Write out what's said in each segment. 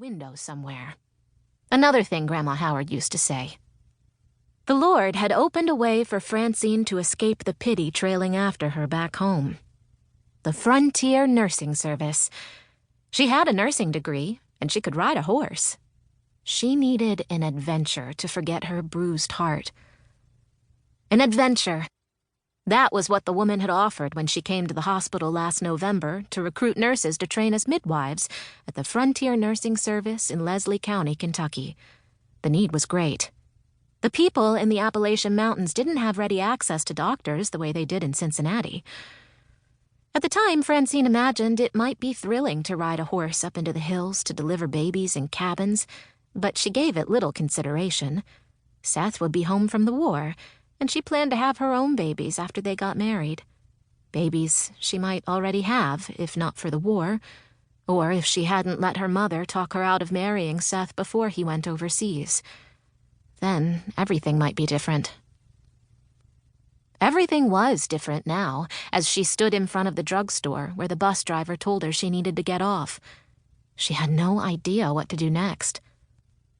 window somewhere. Another thing Grandma Howard used to say. The Lord had opened a way for Francine to escape the pity trailing after her back home. The Frontier Nursing Service. She had a nursing degree, and she could ride a horse. She needed an adventure to forget her bruised heart. An adventure. That was what the woman had offered when she came to the hospital last November to recruit nurses to train as midwives at the Frontier Nursing Service in Leslie County, Kentucky. The need was great. The people in the Appalachian Mountains didn't have ready access to doctors the way they did in Cincinnati. At the time, Francine imagined it might be thrilling to ride a horse up into the hills to deliver babies in cabins, but she gave it little consideration. Seth would be home from the war, and she planned to have her own babies after they got married. Babies she might already have, if not for the war, or if she hadn't let her mother talk her out of marrying Seth before he went overseas. Then everything might be different. Everything was different now, as she stood in front of the drugstore where the bus driver told her she needed to get off. She had no idea what to do next.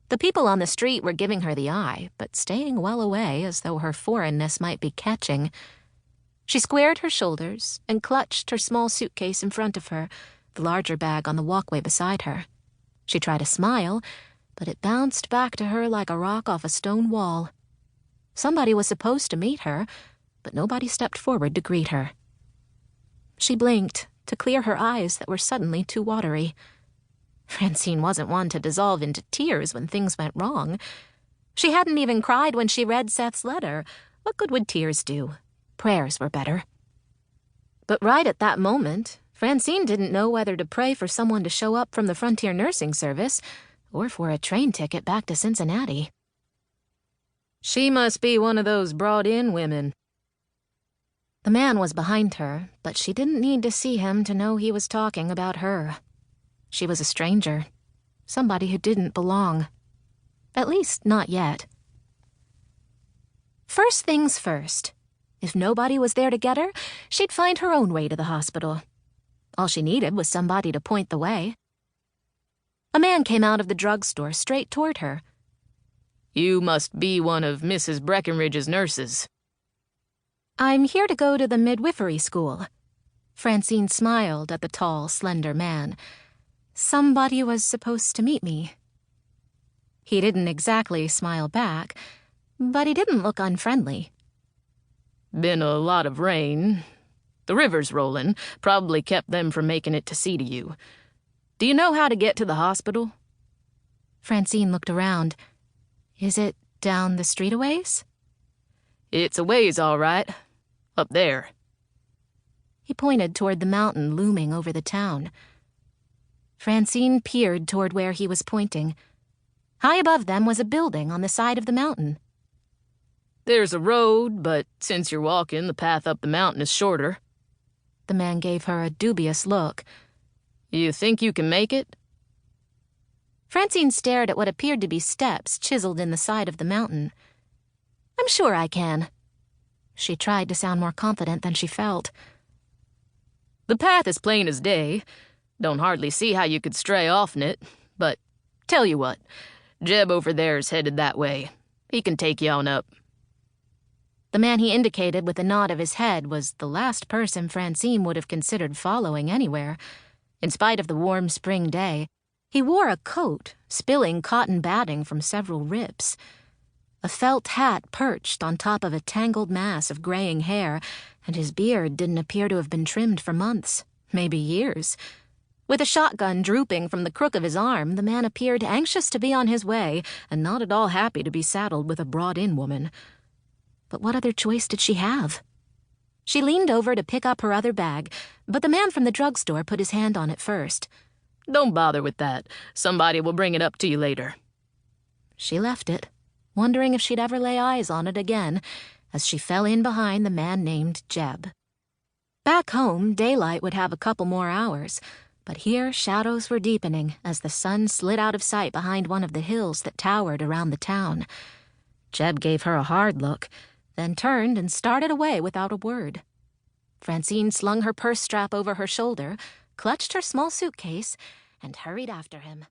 The people on the street were giving her the eye, but staying well away as though her foreignness might be catching. She squared her shoulders and clutched her small suitcase in front of her, the larger bag on the walkway beside her. She tried to smile, but it bounced back to her like a rock off a stone wall. Somebody was supposed to meet her, but nobody stepped forward to greet her. She blinked to clear her eyes that were suddenly too watery. Francine wasn't one to dissolve into tears when things went wrong. She hadn't even cried when she read Seth's letter. What good would tears do? Prayers were better. But right at that moment, Francine didn't know whether to pray for someone to show up from the Frontier Nursing Service or for a train ticket back to Cincinnati. She must be one of those brought-in women. The man was behind her, but she didn't need to see him to know he was talking about her. She was a stranger, somebody who didn't belong. At least, not yet. First things first. If nobody was there to get her, she'd find her own way to the hospital. All she needed was somebody to point the way. A man came out of the drugstore straight toward her. You must be one of Mrs. Breckenridge's nurses. I'm here to go to the midwifery school. Francine smiled at the tall, slender man. Somebody was supposed to meet me. He didn't exactly smile back, but he didn't look unfriendly. Been a lot of rain. The river's rolling, probably kept them from making it to see to you. Do you know how to get to the hospital? Francine looked around. Is it down the street a ways? It's a ways, all right. Up there. He pointed toward the mountain looming over the town. Francine peered toward where he was pointing. High above them was a building on the side of the mountain. There's a road, but since you're walking, the path up the mountain is shorter. The man gave her a dubious look. You think you can make it? Francine stared at what appeared to be steps chiseled in the side of the mountain. I'm sure I can. She tried to sound more confident than she felt. The path is plain as day. Don't hardly see how you could stray off'n it, but tell you what, Jeb over there's headed that way. He can take you on up. The man he indicated with a nod of his head was the last person Francine would have considered following anywhere. In spite of the warm spring day, he wore a coat, spilling cotton batting from several rips. A felt hat perched on top of a tangled mass of graying hair, and his beard didn't appear to have been trimmed for months, maybe years. With a shotgun drooping from the crook of his arm, the man appeared anxious to be on his way and not at all happy to be saddled with a brought-in woman. But what other choice did she have? She leaned over to pick up her other bag, but the man from the drugstore put his hand on it first. Don't bother with that. Somebody will bring it up to you later. She left it, wondering if she'd ever lay eyes on it again, as she fell in behind the man named Jeb. Back home, daylight would have a couple more hours, but here shadows were deepening as the sun slid out of sight behind one of the hills that towered around the town. Jeb gave her a hard look, then turned and started away without a word. Francine slung her purse strap over her shoulder, clutched her small suitcase, and hurried after him.